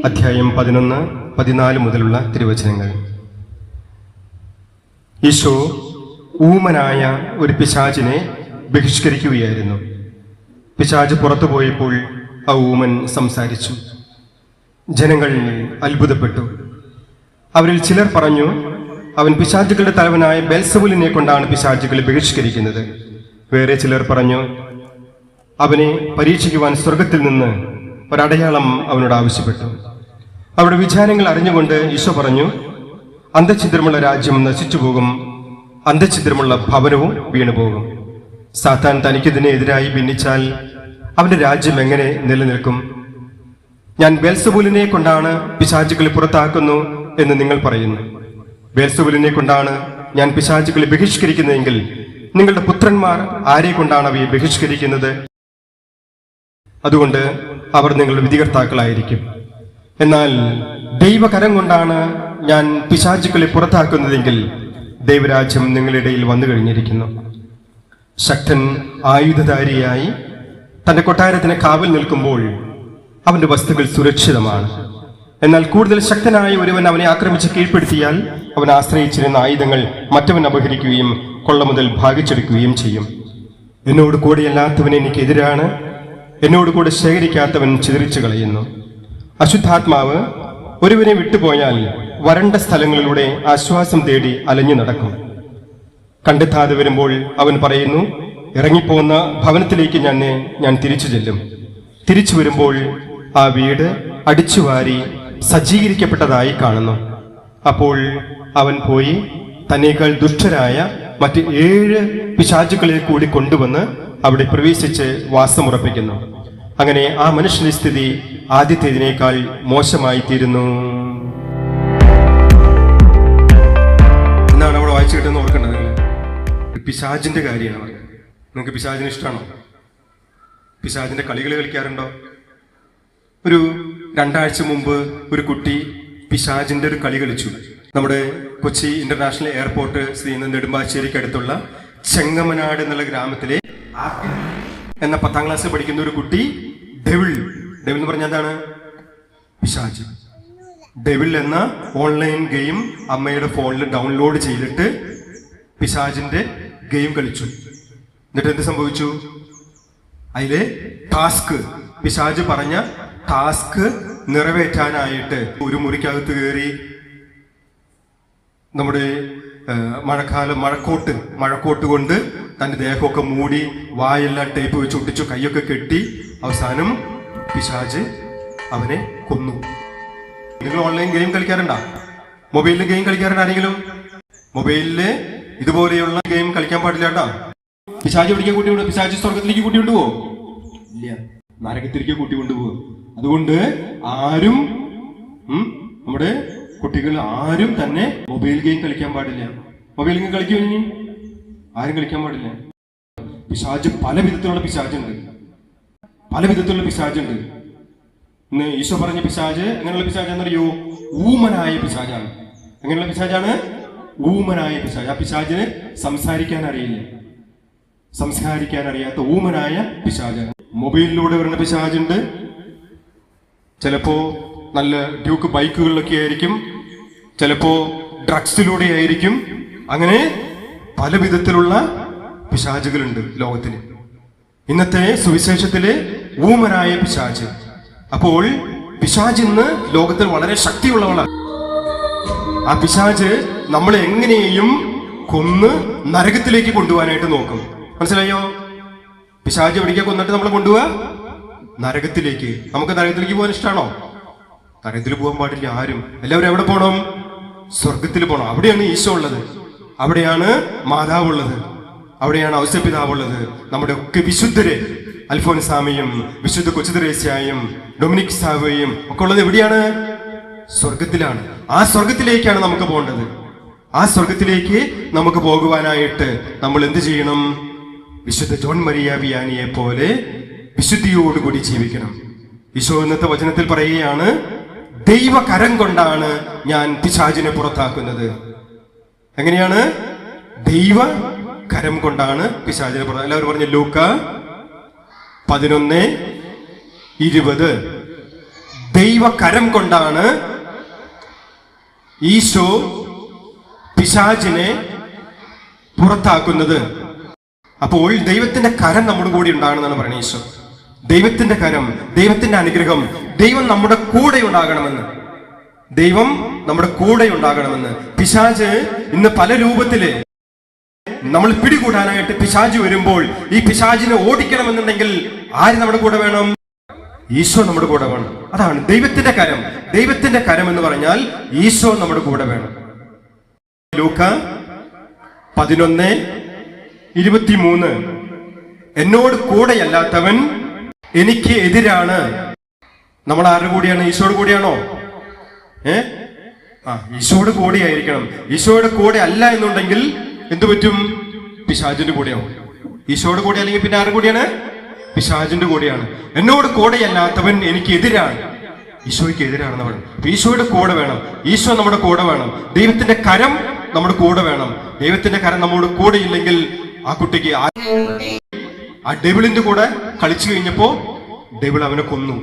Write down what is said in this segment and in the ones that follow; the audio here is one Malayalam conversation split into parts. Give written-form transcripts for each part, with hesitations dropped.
അധ്യായം 11, 14 മുതലുള്ള തിരുവചനങ്ങൾ. ഈശോ ഊമനായ ഒരു പിശാചിനെ ബഹിഷ്കരിക്കുകയായിരുന്നു. പിശാച് പുറത്തു പോയപ്പോൾ ആ ഊമൻ സംസാരിച്ചു. ജനങ്ങൾ അത്ഭുതപ്പെട്ടു. അവരിൽ ചിലർ പറഞ്ഞു, അവൻ പിശാചുകളുടെ തലവനായ ബെൽസെബൂലിനെ കൊണ്ടാണ് പിശാചുകളെ ബഹിഷ്കരിക്കുന്നത്. വേറെ ചിലർ പറഞ്ഞു, അവനെ പരീക്ഷിക്കുവാൻ സ്വർഗത്തിൽ നിന്ന് ഒരടയാളം അവനോട് ആവശ്യപ്പെട്ടു. അവരുടെ വിചാരങ്ങൾ അറിഞ്ഞുകൊണ്ട് ഈശോ പറഞ്ഞു, അന്ധഛിദ്രമുള്ള രാജ്യം നശിച്ചുപോകും, അന്ധഛിദ്രമുള്ള ഭവനവും വീണുപോകും. സാത്താൻ തനിക്കിതിനെതിരായി ഭിന്നിച്ചാൽ അവന്റെ രാജ്യം എങ്ങനെ നിലനിൽക്കും? ഞാൻ ബെൽസെബൂലിനെ കൊണ്ടാണ് പിശാചുകളെ പുറത്താക്കുന്നു എന്ന് നിങ്ങൾ പറയുന്നു. ബെൽസെബൂലിനെ കൊണ്ടാണ് ഞാൻ പിശാചുകളെ ബഹിഷ്കരിക്കുന്നതെങ്കിൽ നിങ്ങളുടെ പുത്രന്മാർ ആരെ കൊണ്ടാണ് അവയെ ബഹിഷ്കരിക്കുന്നത്? അതുകൊണ്ട് അവർ നിങ്ങളുടെ വിധികർത്താക്കളായിരിക്കും. എന്നാൽ ദൈവകരം കൊണ്ടാണ് ഞാൻ പിശാചുക്കളെ പുറത്താക്കുന്നതെങ്കിൽ ദൈവരാജ്യം നിങ്ങളുടെ ഇടയിൽ വന്നു കഴിഞ്ഞിരിക്കുന്നു. ശക്തൻ ആയുധധാരിയായി തന്റെ കൊട്ടാരത്തിന് കാവൽ നിൽക്കുമ്പോൾ അവന്റെ വസ്തുക്കൾ സുരക്ഷിതമാണ്. എന്നാൽ കൂടുതൽ ശക്തനായ ഒരുവൻ അവനെ ആക്രമിച്ച് കീഴ്പ്പെടുത്തിയാൽ അവൻ ആശ്രയിച്ചിരുന്ന ആയുധങ്ങൾ മറ്റവൻ അപഹരിക്കുകയും കൊള്ള മുതൽ ഭാഗിച്ചെടുക്കുകയും ചെയ്യും. എന്നോട് കൂടെയല്ലാത്തവൻ എനിക്കെതിരാണ്, എന്നോട് കൂടെ ശേഖരിക്കാത്തവൻ ചിതറിച്ചു കളയുന്നു. അശുദ്ധാത്മാവ് ഒരുവനെ വിട്ടുപോയാൽ വരണ്ട സ്ഥലങ്ങളിലൂടെ ആശ്വാസം തേടി അലഞ്ഞു നടക്കും. കണ്ടെത്താതെ വരുമ്പോൾ അവൻ പറയുന്നു, ഇറങ്ങിപ്പോന്ന ഭവനത്തിലേക്ക് ഞാൻ തിരിച്ചു ചെല്ലും. തിരിച്ചു വരുമ്പോൾ ആ വീട് അടിച്ചുവാരി സജ്ജീകരിക്കപ്പെട്ടതായി കാണുന്നു. അപ്പോൾ അവൻ പോയി തന്നേക്കാൾ ദുഷ്ടരായ മറ്റ് 7 പിശാചുക്കളെ കൂടി കൊണ്ടുവന്ന് അവിടെ പ്രവേശിച്ച് വാസമുറപ്പിക്കുന്നു. അങ്ങനെ ആ മനുഷ്യന്റെ സ്ഥിതി ആദ്യത്തേതിനേക്കാൾ മോശമായി തീരുന്നു. എന്നാണ് അവിടെ വായിച്ചു കിട്ടുന്ന ഓർക്കേണ്ടത്. പിശാചിന്റെ കാര്യമാണ് പറയുന്നത്. നിങ്ങൾക്ക് പിശാചിന് ഇഷ്ടമാണോ? പിശാചിന്റെ കളികൾ കളിക്കാറുണ്ടോ? ഒരു 2 ആഴ്ച മുമ്പ് ഒരു കുട്ടി പിശാചിന്റെ ഒരു കളി കളിച്ചു. നമ്മുടെ കൊച്ചി ഇന്റർനാഷണൽ എയർപോർട്ട് സ്ഥിതി ചെയ്യുന്ന നെടുമ്പാശ്ശേരിക്ക് അടുത്തുള്ള ചെങ്ങമനാട് എന്നുള്ള ഗ്രാമത്തിലെ എന്ന 10ാം ക്ലാസ്സിൽ പഠിക്കുന്ന ഒരു കുട്ടി ഡെവിൾ എന്ന് പറഞ്ഞാൽ എന്താണ്? പിശാച്. ഡെവിൾ എന്ന ഓൺലൈൻ ഗെയിം അമ്മയുടെ ഫോണിൽ ഡൗൺലോഡ് ചെയ്തിട്ട് പിശാചിന്റെ ഗെയിം കളിച്ചു. എന്നിട്ട് എന്ത് സംഭവിച്ചു? അതിലെ ടാസ്ക്, പിശാച് പറഞ്ഞ ടാസ്ക് നിറവേറ്റാനായിട്ട് ഒരു മുറിക്കകത്ത് കയറി നമ്മുടെ മഴക്കോട്ട് കൊണ്ട് തന്റെ ദേഹമൊക്കെ മൂടി, വായെല്ലാം ടേപ്പ് വെച്ച് ഒട്ടിച്ചു, കൈയൊക്കെ കെട്ടി, അവസാനം പിശാച് അവനെ കൊന്നു. നിങ്ങൾ ഓൺലൈൻ ഗെയിം കളിക്കാറുണ്ടോ? മൊബൈലിൽ ഗെയിം കളിക്കാറുണ്ട് ആരെങ്കിലും? മൊബൈലില് ഇതുപോലെയുള്ള ഗെയിം കളിക്കാൻ പാടില്ല കേട്ടോ. പിശാച് എവിടേക്ക് കൂട്ടിക്കൊണ്ടു? പിശാച് സ്വർഗത്തിലേക്ക് കൂട്ടിക്കൊണ്ടുപോകും? ഇല്ല, നരകത്തിലേക്ക് കൂട്ടിക്കൊണ്ടുപോകും. അതുകൊണ്ട് ആരും നമ്മുടെ കുട്ടികൾ ആരും തന്നെ മൊബൈൽ ഗെയിം കളിക്കാൻ പാടില്ല. മൊബൈൽ ഗെയിം കളിക്കുമെങ്കിൽ ആരും കളിക്കാൻ പാടില്ല. പിശാച് പല വിധത്തിലുള്ള പിശാചുണ്ട്. ഇന്ന് ഈശോ പറഞ്ഞ പിശാച് എങ്ങനെയുള്ള പിശാചാണെന്നറിയോ? ഊമനായ പിശാചാണ്. എങ്ങനെയുള്ള പിശാചാണ്? ഊമനായ പിശാച്. ആ പിശാചിന് സംസാരിക്കാൻ അറിയാത്ത ഊമനായ പിശാചാണ്. മൊബൈലിലൂടെ വരുന്ന പിശാചുണ്ട്. ചിലപ്പോ നല്ല ഡ്യൂക്ക് ബൈക്കുകളിലൊക്കെ ആയിരിക്കും, ചിലപ്പോ ഡ്രഗ്സിലൂടെ ആയിരിക്കും. അങ്ങനെ പല വിധത്തിലുള്ള പിശാചുകളുണ്ട് ലോകത്തിന്. ഇന്നത്തെ സുവിശേഷത്തിലെ ഊമനായ പിശാച്. അപ്പോൾ പിശാച് ഇന്ന് ലോകത്തിൽ വളരെ ശക്തിയുള്ളവളാണ്. ആ പിശാച് നമ്മളെ എങ്ങനെയും കൊന്ന് നരകത്തിലേക്ക് കൊണ്ടുപോകാനായിട്ട് നോക്കും. മനസ്സിലായോ? പിശാച് എവിടേക്കാ കൊന്നിട്ട് നമ്മളെ കൊണ്ടുപോവാ? നരകത്തിലേക്ക്. നമുക്ക് നരകത്തിലേക്ക് പോകാൻ ഇഷ്ടമാണോ? നരകത്തിൽ പോകാൻ പാടില്ല ആരും. എല്ലാവരും എവിടെ പോകണം? സ്വർഗത്തിൽ പോകണം. അവിടെയാണ് ഈശോ ഉള്ളത്, അവിടെയാണ് മാതാവ് ഉള്ളത്, അവിടെയാണ് ഔസേപ്പിതാവുള്ളത്. നമ്മുടെ ഒക്കെ വിശുദ്ധര്, അൽഫോൻസാമയും വിശുദ്ധ കൊച്ചുത്രേസ്യായും ഡൊമിനിക് സാവയും ഒക്കെ ഉള്ളത് എവിടെയാണ്? സ്വർഗത്തിലാണ്. ആ സ്വർഗത്തിലേക്കാണ് നമുക്ക് പോകേണ്ടത്. ആ സ്വർഗത്തിലേക്ക് നമുക്ക് പോകുവാനായിട്ട് നമ്മൾ എന്ത് ചെയ്യണം? വിശുദ്ധ ജോൺ മരിയ വിയാനിയെ പോലെ വിശുദ്ധിയോടുകൂടി ജീവിക്കണം. ഈശോ ഇന്നത്തെ വചനത്തിൽ പറയുകയാണ്, ദൈവകരം കൊണ്ടാണ് ഞാൻ പിശാചിനെ പുറത്താക്കുന്നത്. എങ്ങനെയാണ്? ദൈവകരം കൊണ്ടാണ് പിശാചിനെ പുറത്താക്കുന്നത്. എല്ലാവരും പറഞ്ഞു ലൂക്ക 11:20. ദൈവകരം കൊണ്ടാണ് ഈശോ പിശാചിനെ പുറത്താക്കുന്നത്. അപ്പോൾ ദൈവത്തിന്റെ കരം നമ്മുടെ കൂടെ ഉണ്ടാകണമെന്നാണ് പറയുന്നത് ഈശോ. ദൈവത്തിന്റെ കരം, ദൈവത്തിന്റെ അനുഗ്രഹം, ദൈവം നമ്മുടെ കൂടെ ഉണ്ടാകണമെന്ന്, ദൈവം നമ്മുടെ കൂടെ ഉണ്ടാകണമെന്ന്. പിശാച് ഇന്ന് പല രൂപത്തില് നമ്മൾ പിടികൂടാനായിട്ട് പിശാച് വരുമ്പോൾ ഈ പിശാചിനെ ഓടിക്കണമെന്നുണ്ടെങ്കിൽ ആര് നമ്മുടെ കൂടെ വേണം? ഈശോ നമ്മുടെ കൂടെ വേണം. അതാണ് ദൈവത്തിന്റെ കരം. ദൈവത്തിന്റെ കരം എന്ന് പറഞ്ഞാൽ ഈശോ നമ്മുടെ കൂടെ വേണം. ലൂക്ക 11:23 എന്നോട് കൂടെയല്ലാത്തവൻ എനിക്ക് എതിരാണ്. നമ്മൾ ആരുടെ കൂടിയാണ്? ഈശോയുടെ കൂടെയാണോ? ഈശോയുടെ കൂടെ ആയിരിക്കണം. ഈശോയുടെ കൂടെ അല്ല എന്നുണ്ടെങ്കിൽ എന്തു പറ്റും? പിശാചിന്റെ കൂടെയാവും. ഈശോയുടെ കൂടെ അല്ലെങ്കിൽ പിന്നെ ആരുടെ കൂടെയാണ്? പിശാചിന്റെ കൂടെയാണ്. എന്നോട് കൂടെയല്ലാത്തവൻ എനിക്ക് എതിരാണ്. ഈശോയ്ക്ക് എതിരാണെന്ന് പറയും. ഈശോയുടെ കൂടെ വേണം. ഈശോ നമ്മുടെ കൂടെ വേണം. ദൈവത്തിന്റെ കരം നമ്മുടെ കൂടെ വേണം. ദൈവത്തിന്റെ കരം നമ്മുടെ കൂടെ ഇല്ലെങ്കിൽ ആ കുട്ടിക്ക് ആ ഡെവിളിന്റെ കൂടെ കളിച്ചു കഴിഞ്ഞപ്പോ ഡെവിൾ അവനെ കൊന്നു.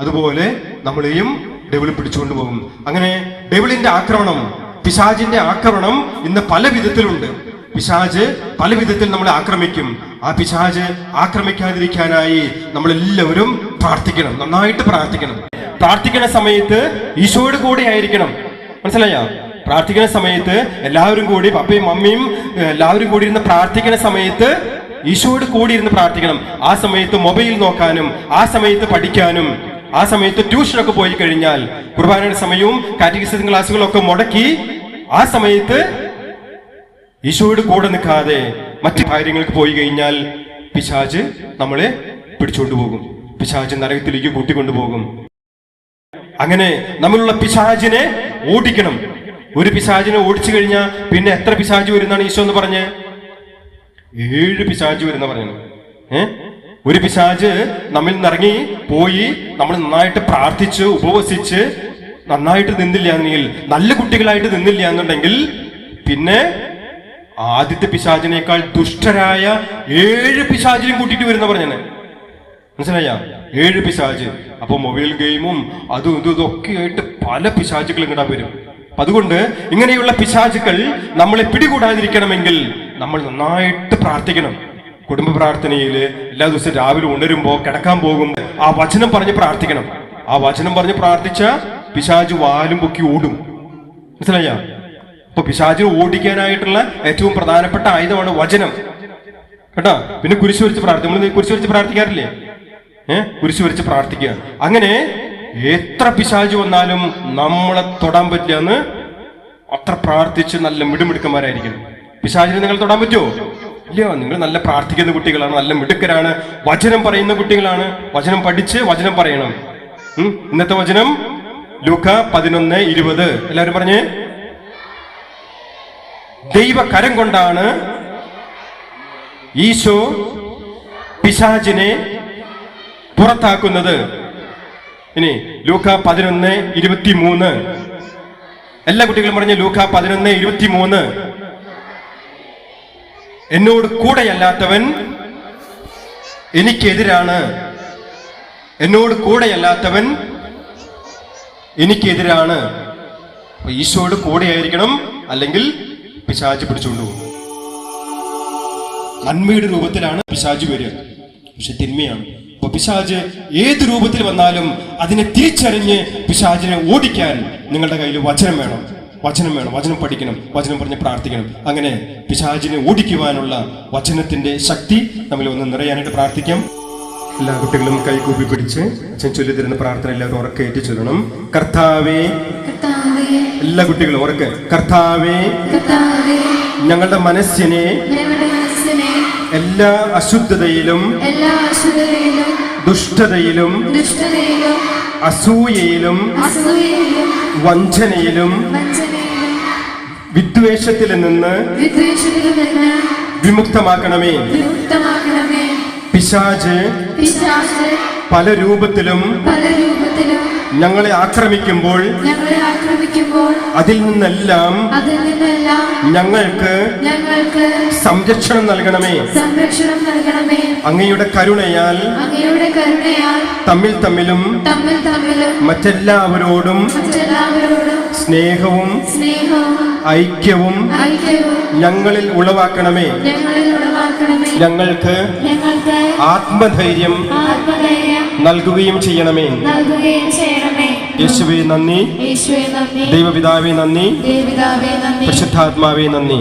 അതുപോലെ നമ്മളെയും ഡെവിൾ പിടിച്ചുകൊണ്ട് പോകും. അങ്ങനെ ഡെവിളിന്റെ ആക്രമണം, പിശാചിന്റെ ആക്രമണം ഇന്ന് പല വിധത്തിലുണ്ട്. പിശാച് പല വിധത്തിൽ നമ്മളെ ആക്രമിക്കും. ആ പിശാച് ആക്രമിക്കാതിരിക്കാനായി നമ്മളെല്ലാവരും പ്രാർത്ഥിക്കണം, നന്നായിട്ട് പ്രാർത്ഥിക്കണം. പ്രാർത്ഥിക്കുന്ന സമയത്ത് ഈശോയുടെ കൂടെ ആയിരിക്കണം. മനസ്സിലായോ? പ്രാർത്ഥിക്കുന്ന സമയത്ത് എല്ലാവരും കൂടി, പപ്പയും മമ്മിയും എല്ലാവരും കൂടി ഇരുന്ന് പ്രാർത്ഥിക്കുന്ന സമയത്ത് ഈശോയുടെ കൂടി ഇരുന്ന് പ്രാർത്ഥിക്കണം. ആ സമയത്ത് മൊബൈൽ നോക്കാനും, ആ സമയത്ത് പഠിക്കാനും, ആ സമയത്ത് ട്യൂഷനൊക്കെ പോയി കഴിഞ്ഞാൽ, കുർബാനയുടെ സമയവും കാറ്റഗിസം ക്ലാസ്സുകളൊക്കെ മുടക്കി ആ സമയത്ത് ഈശോയുടെ കൂടെ നിൽക്കാതെ മറ്റു കാര്യങ്ങൾക്ക് പോയി കഴിഞ്ഞാൽ പിശാച് നമ്മളെ പിടിച്ചുകൊണ്ടു പോകും. പിശാച് നരകത്തിലേക്ക് കൂട്ടിക്കൊണ്ടുപോകും. അങ്ങനെ നമ്മളുള്ള പിശാചിനെ ഓടിക്കണം. ഒരു പിശാചിനെ ഓടിച്ചു കഴിഞ്ഞാൽ പിന്നെ എത്ര പിശാച് വരുന്നാണ് ഈശോ എന്ന് പറഞ്ഞ്? 7 പിശാച് വരുന്ന പറഞ്ഞു. ഒരു പിശാച് നമ്മിൽ നിന്നിറങ്ങി പോയി നമ്മൾ നന്നായിട്ട് പ്രാർത്ഥിച്ച് ഉപവസിച്ച് നന്നായിട്ട് നിന്നില്ല എന്നുണ്ടെങ്കിൽ, നല്ല കുട്ടികളായിട്ട് നിന്നില്ല എന്നുണ്ടെങ്കിൽ പിന്നെ ആദ്യത്തെ പിശാചിനേക്കാൾ ദുഷ്ടരായ 7 പിശാചിനും കൂട്ടിയിട്ട് വരുന്ന പറഞ്ഞേ. മനസ്സിലായ? 7 പിശാച്. അപ്പൊ മൊബൈൽ ഗെയിമും അതും ഇതൊക്കെ ആയിട്ട് പല പിശാചുകൾ ഇങ്ങടാ വരും. അതുകൊണ്ട് ഇങ്ങനെയുള്ള പിശാചുക്കൾ നമ്മളെ പിടികൂടാതിരിക്കണമെങ്കിൽ നമ്മൾ നന്നായിട്ട് പ്രാർത്ഥിക്കണം. കുടുംബ പ്രാർത്ഥനയില് എല്ലാ ദിവസവും രാവിലെ ഉണരുമ്പോ, കിടക്കാൻ പോകും, ആ വചനം പറഞ്ഞ് പ്രാർത്ഥിക്കണം. ആ വചനം പറഞ്ഞ് പ്രാർത്ഥിച്ച പിശാച് വാലും പൊക്കി ഓടും. മനസ്സിലായ? അപ്പൊ പിശാചിനെ ഓടിക്കാനായിട്ടുള്ള ഏറ്റവും പ്രധാനപ്പെട്ട ആയുധമാണ് വചനം. കേട്ടോ? പിന്നെ കുരിശ് വരച്ച് പ്രാർത്ഥിക്കും. നമ്മൾ കുരിശ് വരച്ച് പ്രാർത്ഥിക്കാറില്ലേ? കുരിശ് വരച്ച് പ്രാർത്ഥിക്കുക. അങ്ങനെ എത്ര പിശാച് വന്നാലും നമ്മളെ തൊടാൻ പറ്റില്ല എന്ന് അത്ര പ്രാർത്ഥിച്ച് നല്ല മിടുമിടുക്കന്മാരായിരിക്കണം. പിശാചിനെ നിങ്ങൾ തൊടാൻ പറ്റുമോ? ഇല്ല. നിങ്ങൾ നല്ല പ്രാർത്ഥിക്കുന്ന കുട്ടികളാണ്, നല്ല മിടുക്കരാണ്, വചനം പറയുന്ന കുട്ടികളാണ്. വചനം പഠിച്ച് വചനം പറയണം. ഇന്നത്തെ വചനം ലൂക്ക 11:20. എല്ലാവരും പറഞ്ഞേ. ദൈവകരം കൊണ്ടാണ് ഈശോ പിശാചിനെ പുറത്താക്കുന്നത്. ഇനി ലൂക്ക 11:23. എല്ലാ കുട്ടികളും പറഞ്ഞ ലൂക്ക 11:23. എന്നോട് കൂടെയല്ലാത്തവൻ എനിക്കെതിരാണ്. എന്നോട് കൂടെയല്ലാത്തവൻ എനിക്കെതിരാണ്. ഈശോയുടെ കൂടെ ആയിരിക്കണം, അല്ലെങ്കിൽ പിശാച് പിടിച്ചുകൊണ്ടുപോകും. നന്മയുടെ രൂപത്തിലാണ് പിശാച് വരിക, പക്ഷെ തിന്മയാണ്. അപ്പൊ പിശാച് ഏത് രൂപത്തിൽ വന്നാലും അതിനെ തിരിച്ചറിഞ്ഞ് പിശാചിനെ ഓടിക്കാൻ നിങ്ങളുടെ കയ്യിൽ വചനം വേണം. വചനം വേണം. വചനം പഠിക്കണം, വചനം പറഞ്ഞ് പ്രാർത്ഥിക്കണം. അങ്ങനെ പിശാചിനെ ഓടിക്കുവാനുള്ള വചനത്തിന്റെ ശക്തി നമ്മൾ ഒന്ന് നിറയാനായിട്ട് പ്രാർത്ഥിക്കാം. എല്ലാ കുട്ടികളും കൈകൂപ്പി പിടിച്ച് അച്ഛൻ ചൊല്ലി തരുന്ന പ്രാർത്ഥന എല്ലാവരും ഉറക്കെ ഏറ്റു ചൊല്ലണം. കർത്താവേ, എല്ലാ കുട്ടികളും ഉറക്കെ, കർത്താവേ, ഞങ്ങളുടെ മനസ്സിനെ എല്ലാ അശുദ്ധതയിലും ദുഷ്ടതയിലും അസൂയയിലും വഞ്ചനയിലും വിദ്വേഷത്തിൽ നിന്ന് വിമുക്തമാക്കണമേ. പിശാച് പല രൂപത്തിലും ഞങ്ങളെ ആക്രമിക്കുമ്പോൾ വരുമ്പോൾ അതിൽ നിന്നെല്ലാം ഞങ്ങൾക്ക് സംരക്ഷണം നൽകണമേ. അങ്ങയുടെ കരുണയാൽ തമ്മിൽ തമ്മിലും മറ്റെല്ലാവരോടും സ്നേഹവും ഐക്യവും ഞങ്ങളിൽ ഉളവാക്കണമേ. ഞങ്ങൾക്ക് ആത്മധൈര്യം നൽകുകയും ചെയ്യണമേ. യേശുവേ നന്ദി, ദൈവപിതാവേ നന്ദി, പരിശുദ്ധാത്മാവേ നന്ദി.